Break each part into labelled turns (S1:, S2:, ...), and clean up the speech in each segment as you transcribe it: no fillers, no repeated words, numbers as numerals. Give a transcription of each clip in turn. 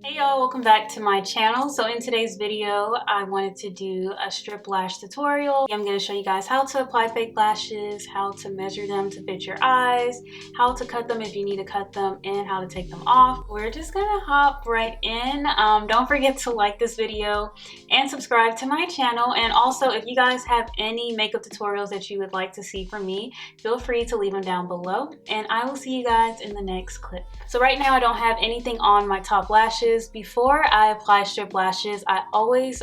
S1: Hey y'all, welcome back to my channel. So in today's video, I wanted to do a strip lash tutorial. I'm going to show you guys how to apply fake lashes, how to measure them to fit your eyes, how to cut them if you need to cut them, and how to take them off. We're just going to hop right in. Don't forget to like this video and subscribe to my channel. And also, if you guys have any makeup tutorials that you would like to see from me, feel free to leave them down below. And I will see you guys in the next clip. So right now I don't have anything on my top lashes. Before I apply strip lashes, I always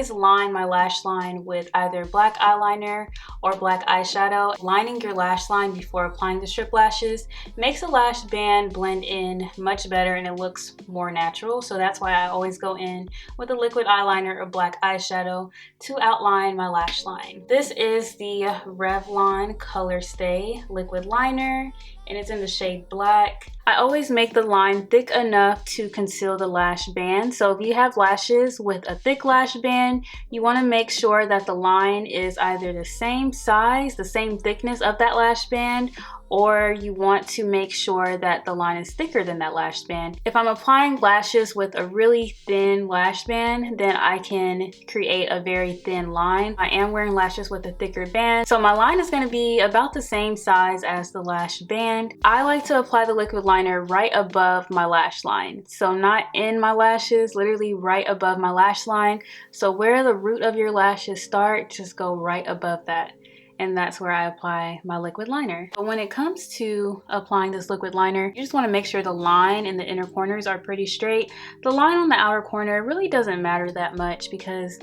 S1: line my lash line with either black eyeliner or black eyeshadow. Lining your lash line before applying the strip lashes makes a lash band blend in much better and it looks more natural. So that's why I always go in with a liquid eyeliner or black eyeshadow to outline my lash line. This is the Revlon Color Stay liquid liner and it's in the shade black. I always make the line thick enough to conceal the lash band. So if you have lashes with a thick lash band, you want to make sure that the line is either the same size, the same thickness of that lash band, or you want to make sure that the line is thicker than that lash band. If I'm applying lashes with a really thin lash band, then I can create a very thin line. I am wearing lashes with a thicker band, so my line is going to be about the same size as the lash band. I like to apply the liquid liner right above my lash line, so not in my lashes, literally right above my lash line. So where the root of your lashes start, just go right above that. And that's where I apply my liquid liner. But when it comes to applying this liquid liner, you just want to make sure the line in the inner corners are pretty straight. The line on the outer corner really doesn't matter that much because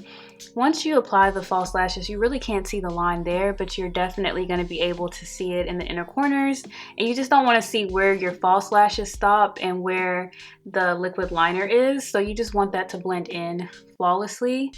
S1: once you apply the false lashes, you really can't see the line there, but you're definitely going to be able to see it in the inner corners. And you just don't want to see where your false lashes stop and where the liquid liner is. So you just want that to blend in flawlessly.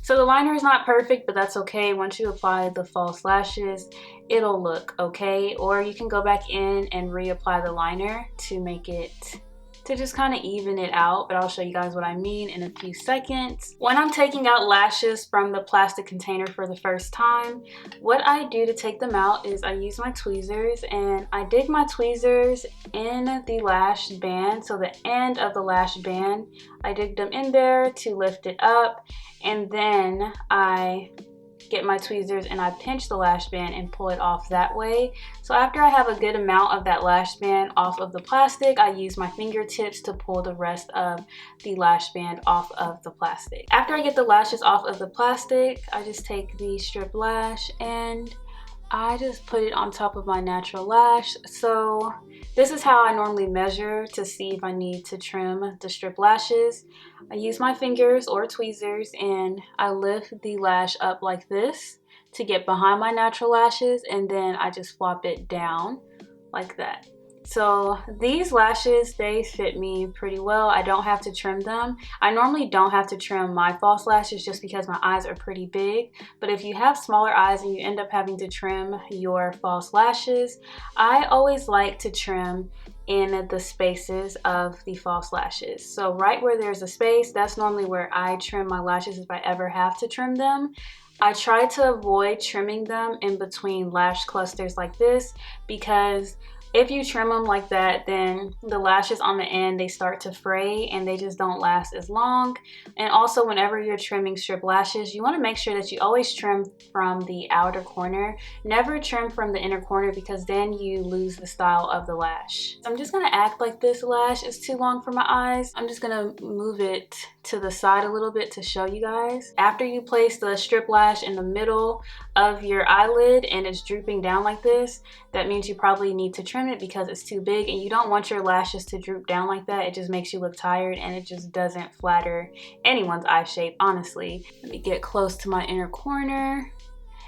S1: So the liner is not perfect, but that's okay. Once you apply the false lashes, it'll look okay. Or you can go back in and reapply the liner to make it, to just kind of even it out, but I'll show you guys what I mean in a few seconds. When I'm taking out lashes from the plastic container for the first time, what I do to take them out is I use my tweezers and I dig my tweezers in the lash band. So the end of the lash band, I dig them in there to lift it up, and then I get my tweezers and I pinch the lash band and pull it off that way. So after I have a good amount of that lash band off of the plastic, I use my fingertips to pull the rest of the lash band off of the plastic. After I get the lashes off of the plastic, I just take the strip lash and I just put it on top of my natural lash. So this is how I normally measure to see if I need to trim the strip lashes. I use my fingers or tweezers and I lift the lash up like this to get behind my natural lashes, and then I just flop it down like that. So these lashes, they fit me pretty well. I don't have to trim them. I normally don't have to trim my false lashes just because my eyes are pretty big. But if you have smaller eyes and you end up having to trim your false lashes, I always like to trim in the spaces of the false lashes. So right where there's a space, that's normally where I trim my lashes if I ever have to trim them. I try to avoid trimming them in between lash clusters like this, because if you trim them like that, then the lashes on the end, they start to fray and they just don't last as long. And also, whenever you're trimming strip lashes, you want to make sure that you always trim from the outer corner. Never trim from the inner corner, because then you lose the style of the lash. So I'm just going to act like this lash is too long for my eyes. I'm just going to move it to the side a little bit to show you guys. After you place the strip lash in the middle of your eyelid and it's drooping down like this, that means you probably need to trim it because it's too big, and you don't want your lashes to droop down like that. It just makes you look tired and it just doesn't flatter anyone's eye shape, honestly. Let me get close to my inner corner.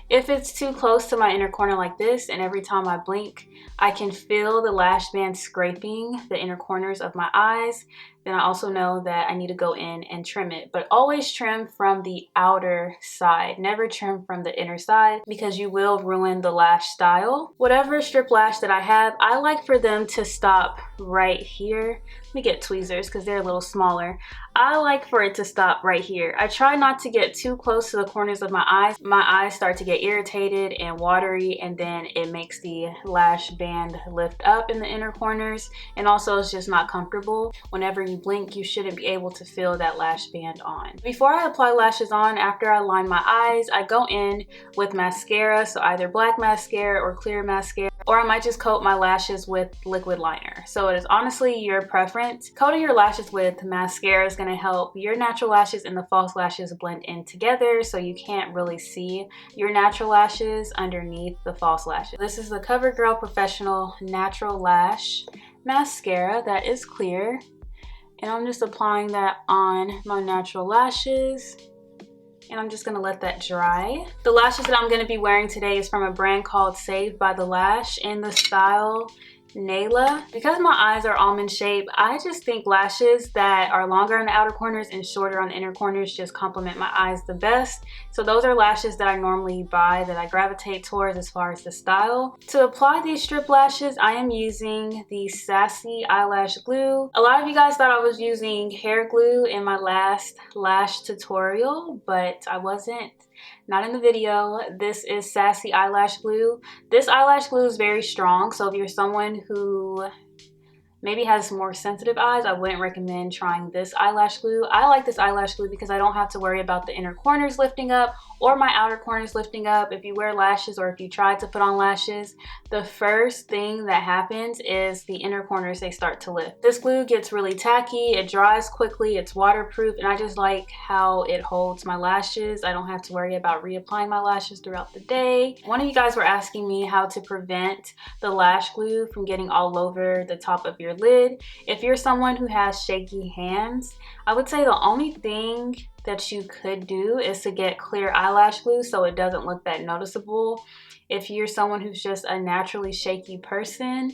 S1: If it's too close to my inner corner like this, and every time I blink, I can feel the lash band scraping the inner corners of my eyes, then I also know that I need to go in and trim it. But always trim from the outer side. Never trim from the inner side because you will ruin the lash style. Whatever strip lash that I have, I like for them to stop right here. Let me get tweezers because they're a little smaller. I like for it to stop right here. I try not to get too close to the corners of my eyes. My eyes start to get irritated and watery, and then it makes the lash band lift up in the inner corners, and also it's just not comfortable. Whenever you blink, you shouldn't be able to feel that lash band on. Before I apply lashes on, after I line my eyes, I go in with mascara, so either black mascara or clear mascara, or I might just coat my lashes with liquid liner. So it is honestly your preference. Coating your lashes with mascara is going to help your natural lashes and the false lashes blend in together, so you can't really see your natural lashes underneath the false lashes. This is the CoverGirl Professional Natural Lash Mascara that is clear, and I'm just applying that on my natural lashes. And I'm just gonna let that dry. The lashes that I'm gonna be wearing today is from a brand called Saved by the Lash in the style Nayla. Because my eyes are almond shaped, I just think lashes that are longer on the outer corners and shorter on the inner corners just complement my eyes the best. So those are lashes that I normally buy, that I gravitate towards as far as the style. To apply these strip lashes, I am using the Sassi eyelash glue. A lot of you guys thought I was using hair glue in my last lash tutorial, but I wasn't. Not in the video. This is Sassi eyelash glue. This eyelash glue is very strong, so if you're someone who maybe has more sensitive eyes, I wouldn't recommend trying this eyelash glue. I like this eyelash glue because I don't have to worry about the inner corners lifting up or my outer corners lifting up. If you wear lashes or if you try to put on lashes, the first thing that happens is the inner corners, they start to lift. This glue gets really tacky, it dries quickly, it's waterproof, and I just like how it holds my lashes. I don't have to worry about reapplying my lashes throughout the day. One of you guys were asking me how to prevent the lash glue from getting all over the top of your lid. If you're someone who has shaky hands, I would say the only thing that you could do is to get clear eyelash glue so it doesn't look that noticeable. If you're someone who's just a naturally shaky person,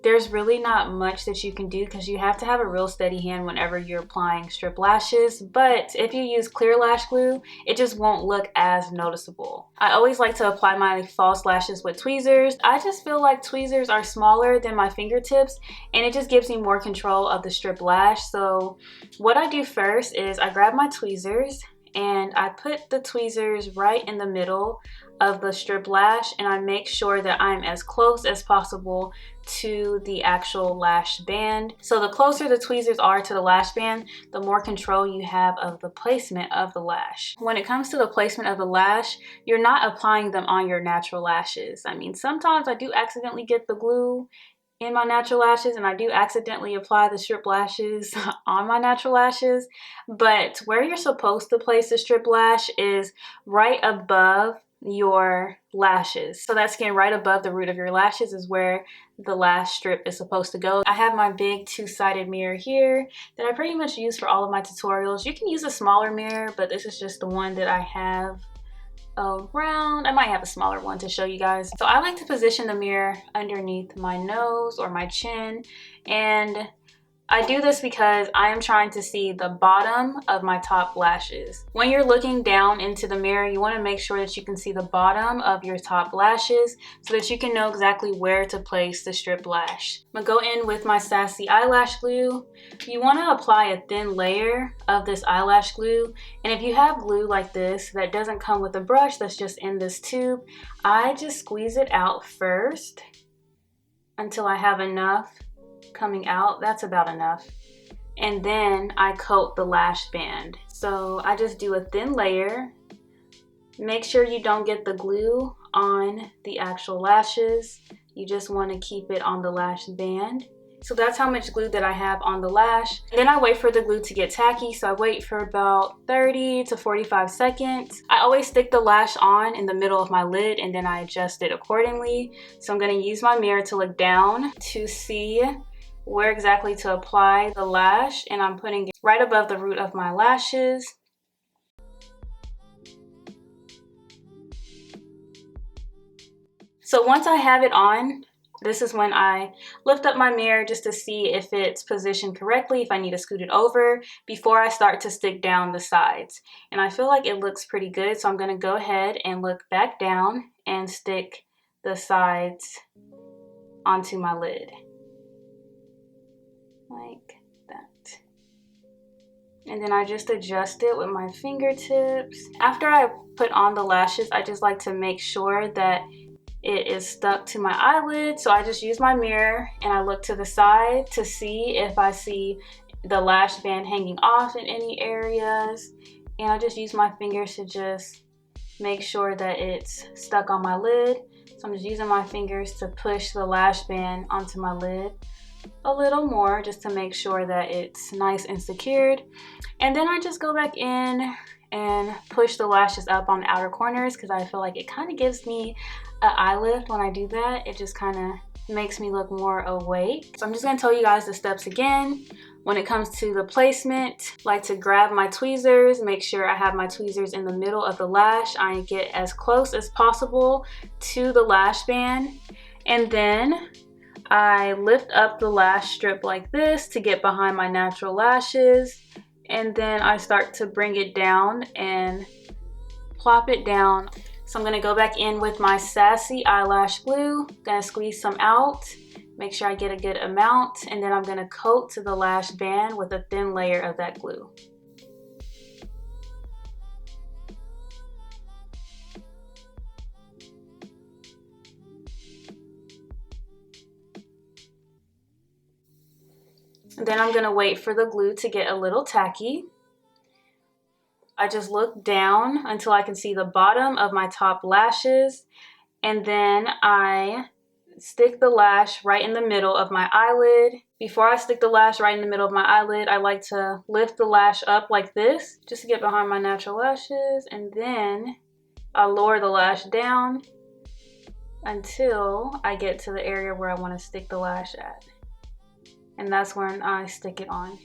S1: there's really not much that you can do because you have to have a real steady hand whenever you're applying strip lashes. But if you use clear lash glue, it just won't look as noticeable. I always like to apply my false lashes with tweezers. I just feel like tweezers are smaller than my fingertips, and it just gives me more control of the strip lash. So what I do first is I grab my tweezers and I put the tweezers right in the middle of the strip lash, and I make sure that I'm as close as possible to the actual lash band. So the closer the tweezers are to the lash band, the more control you have of the placement of the lash. When it comes to the placement of the lash, you're not applying them on your natural lashes. I mean, sometimes I do accidentally get the glue in my natural lashes, and I do accidentally apply the strip lashes on my natural lashes, but where you're supposed to place the strip lash is right above your lashes. So that skin right above the root of your lashes is where the lash strip is supposed to go. I have my big two-sided mirror here that I pretty much use for all of my tutorials. You can use a smaller mirror, but this is just the one that I have around. I might have a smaller one to show you guys. So I like to position the mirror underneath my nose or my chin, and I do this because I am trying to see the bottom of my top lashes. When you're looking down into the mirror, you want to make sure that you can see the bottom of your top lashes so that you can know exactly where to place the strip lash. I'm gonna go in with my Sassi eyelash glue. You want to apply a thin layer of this eyelash glue, and if you have glue like this that doesn't come with a brush, that's just in this tube, I just squeeze it out first until I have enough coming out. That's about enough, and then I coat the lash band. So I just do a thin layer. Make sure you don't get the glue on the actual lashes. You just want to keep it on the lash band. So that's how much glue that I have on the lash. And then I wait for the glue to get tacky, so I wait for about 30 to 45 seconds. I always stick the lash on in the middle of my lid, and then I adjust it accordingly. So I'm going to use my mirror to look down to see where exactly to apply the lash, and I'm putting it right above the root of my lashes. So once I have it on, This is when I lift up my mirror just to see if it's positioned correctly, if I need to scoot it over before I start to stick down the sides. And I feel like it looks pretty good, so I'm going to go ahead and look back down and stick the sides onto my lid. Like that. And then I just adjust it with my fingertips. After I put on the lashes, I just like to make sure that it is stuck to my eyelid. So I just use my mirror and I look to the side to see if I see the lash band hanging off in any areas. And I just use my fingers to just make sure that it's stuck on my lid. So I'm just using my fingers to push the lash band onto my lid a little more just to make sure that it's nice and secured. And then I just go back in and push the lashes up on the outer corners because I feel like it kind of gives me an eye lift when I do that. It just kind of makes me look more awake. So I'm just going to tell you guys the steps again. When it comes to the placement, I like to grab my tweezers, make sure I have my tweezers in the middle of the lash. I get as close as possible to the lash band, and then I lift up the lash strip like this to get behind my natural lashes, and then I start to bring it down and plop it down. So I'm going to go back in with my Sassi eyelash glue, going to squeeze some out. Make sure I get a good amount, and then I'm going to coat to the lash band with a thin layer of that glue. And then I'm going to wait for the glue to get a little tacky. I just look down until I can see the bottom of my top lashes, and then I stick the lash right in the middle of my eyelid. Before I stick the lash right in the middle of my eyelid, I like to lift the lash up like this just to get behind my natural lashes, and then I lower the lash down until I get to the area where I want to stick the lash at, and that's when I stick it on.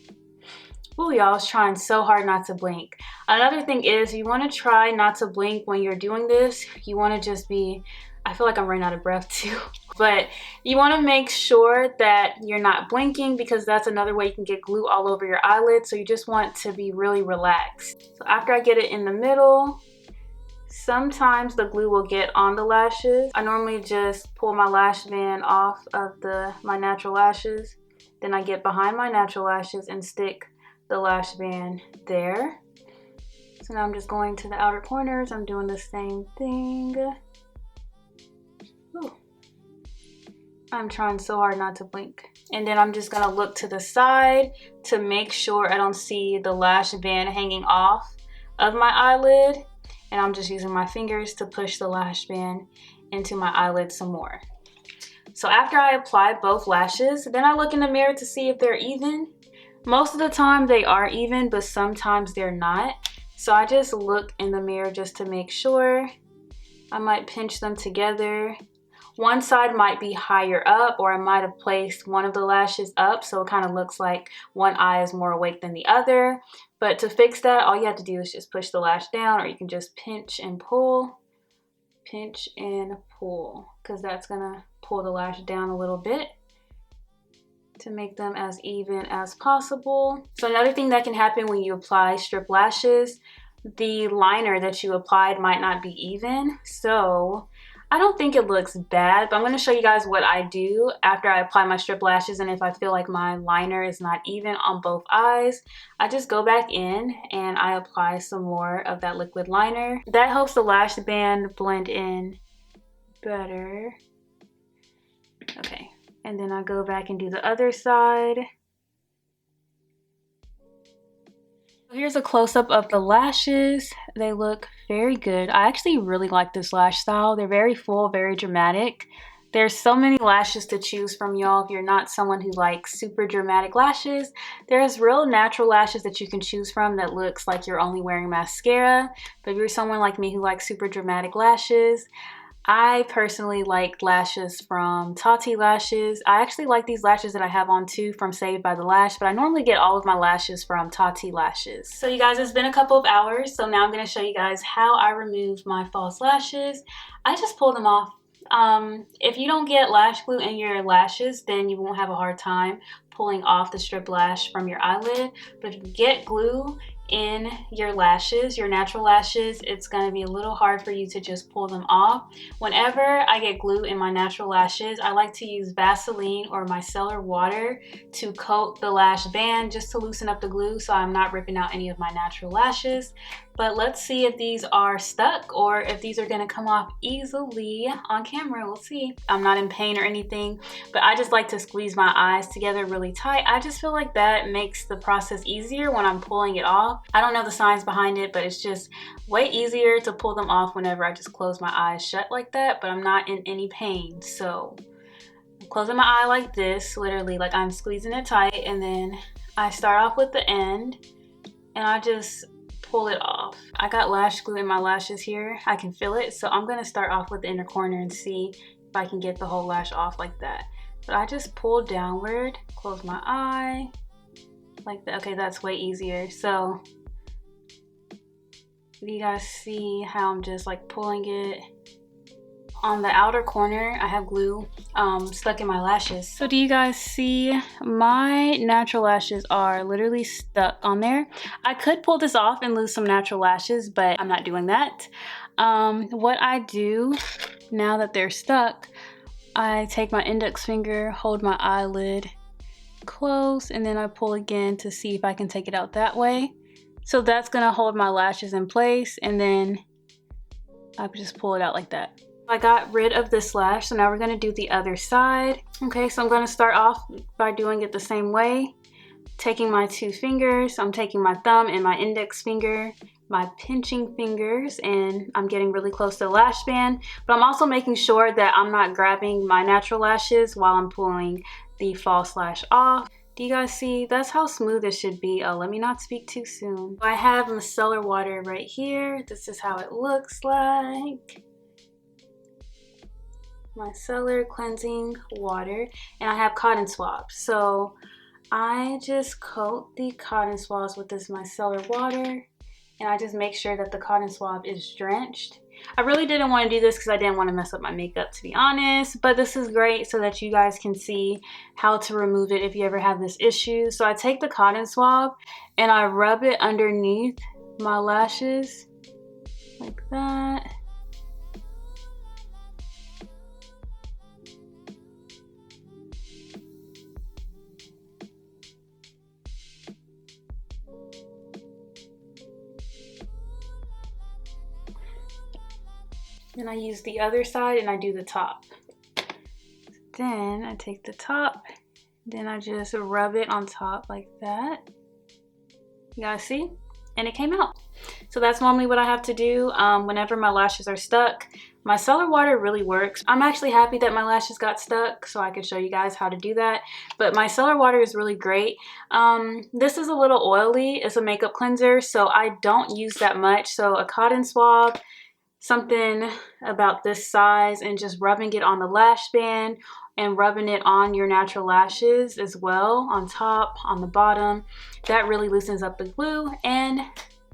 S1: Ooh, y'all, I was trying so hard not to blink. Another thing is you want to try not to blink when you're doing this. You want to just be, I feel like I'm running out of breath too. But you want to make sure that you're not blinking because that's another way you can get glue all over your eyelid. So you just want to be really relaxed. So after I get it in the middle, sometimes the glue will get on the lashes. I normally just pull my lash band off of my natural lashes. Then I get behind my natural lashes and stick the lash band there. So now I'm just going to the outer corners. I'm doing the same thing. Ooh. I'm trying so hard not to blink. And then I'm just gonna look to the side to make sure I don't see the lash band hanging off of my eyelid. And I'm just using my fingers to push the lash band into my eyelid some more. So after I apply both lashes, then I look in the mirror to see if they're even. Most of the time they are even, but sometimes they're not. So I just look in the mirror just to make sure. I might pinch them together. One side might be higher up, or I might have placed one of the lashes up so it kind of looks like one eye is more awake than the other. But to fix that, all you have to do is just push the lash down, or you can just pinch and pull. Pinch and pull, because that's gonna pull the lash down a little bit to make them as even as possible. So another thing that can happen when you apply strip lashes, the liner that you applied might not be even. So I don't think it looks bad, but I'm going to show you guys what I do after I apply my strip lashes, and if I feel like my liner is not even on both eyes, I just go back in and I apply some more of that liquid liner. That helps the lash band blend in better. Okay, and then I go back and do the other side. Here's a close-up of the lashes. They look very good. I actually really like this lash style. They're very full, very dramatic. There's so many lashes to choose from, y'all. If you're not someone who likes super dramatic lashes, there's real natural lashes that you can choose from that looks like you're only wearing mascara. But if you're someone like me who likes super dramatic lashes, I personally like lashes from Tati Lashes. I actually like these lashes that I have on too from Saved by the Lash, but I normally get all of my lashes from Tati Lashes. So you guys, it's been a couple of hours, so now I'm going to show you guys how I remove my false lashes. I just pull them off If you don't get lash glue in your lashes, then you won't have a hard time pulling off the strip lash from your eyelid. But if you get glue in your lashes, your natural lashes, it's going to be a little hard for you to just pull them off. Whenever I get glue in my natural lashes, I like to use Vaseline or micellar water to coat the lash band just to loosen up the glue so I'm not ripping out any of my natural lashes. But let's see if these are stuck or if these are going to come off easily on camera. We'll see. I'm not in pain or anything, but I just like to squeeze my eyes together really tight. I just feel like that makes the process easier when I'm pulling it off. I don't know the science behind it, but it's just way easier to pull them off whenever I just close my eyes shut like that, but I'm not in any pain. So I'm closing my eye like this, literally like I'm squeezing it tight, and then I start off with the end and I just pull it off. I got lash glue in my lashes here. I can feel it. So I'm going to start off with the inner corner and see if I can get the whole lash off like that. But I just pull downward, close my eye like that. Okay, that's way easier. So do you guys see how I'm just like pulling it? On the outer corner, I have glue stuck in my lashes. So do you guys see my natural lashes are literally stuck on there? I could pull this off and lose some natural lashes, but I'm not doing that. What I do now that they're stuck, I take my index finger, hold my eyelid close, and then I pull again to see if I can take it out that way. So that's gonna hold my lashes in place, and then I just pull it out like that. I got rid of this lash, so now we're gonna do the other side. Okay, so I'm gonna start off by doing it the same way. Taking my two fingers, I'm taking my thumb and my index finger, my pinching fingers, and I'm getting really close to the lash band, but I'm also making sure that I'm not grabbing my natural lashes while I'm pulling the false lash off. Do you guys see? That's how smooth it should be. Oh, let me not speak too soon. I have micellar water right here. This is how it looks like. Micellar cleansing water, and I have cotton swabs. So I just coat the cotton swabs with this micellar water, and I just make sure that the cotton swab is drenched. I really didn't want to do this because I didn't want to mess up my makeup, to be honest, but this is great so that you guys can see how to remove it if you ever have this issue. So I take the cotton swab and I rub it underneath my lashes like that. Then I use the other side and I do the top. Then I take the top, then I just rub it on top like that. You guys see? And it came out. So that's normally what I have to do whenever my lashes are stuck. Micellar water really works. I'm actually happy that my lashes got stuck so I could show you guys how to do that. But micellar water is really great. This is a little oily. It's a makeup cleanser, so I don't use that much. So a cotton swab, something about this size, and just rubbing it on the lash band and rubbing it on your natural lashes as well, on top, on the bottom. That really loosens up the glue and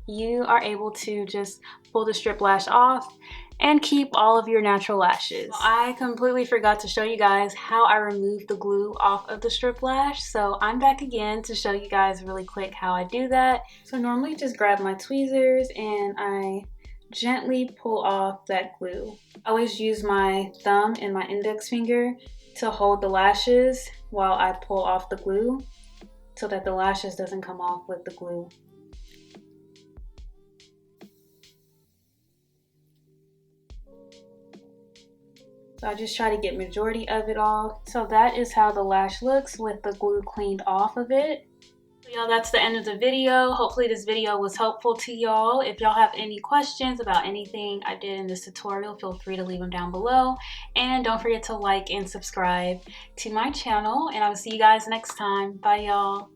S1: you are able to just pull the strip lash off and keep all of your natural lashes. I completely forgot to show you guys how I removed the glue off of the strip lash, so I'm back again to show you guys really quick how I do that. So normally just grab my tweezers and I gently pull off that glue. I always use my thumb and my index finger to hold the lashes while I pull off the glue so that the lashes doesn't come off with the glue. So I just try to get majority of it off. So that is how the lash looks with the glue cleaned off of it. Y'all, that's the end of the video. Hopefully this video was helpful to y'all. If y'all have any questions about anything I did in this tutorial, feel free to leave them down below. And don't forget to like and subscribe to my channel. And I will see you guys next time. Bye, y'all.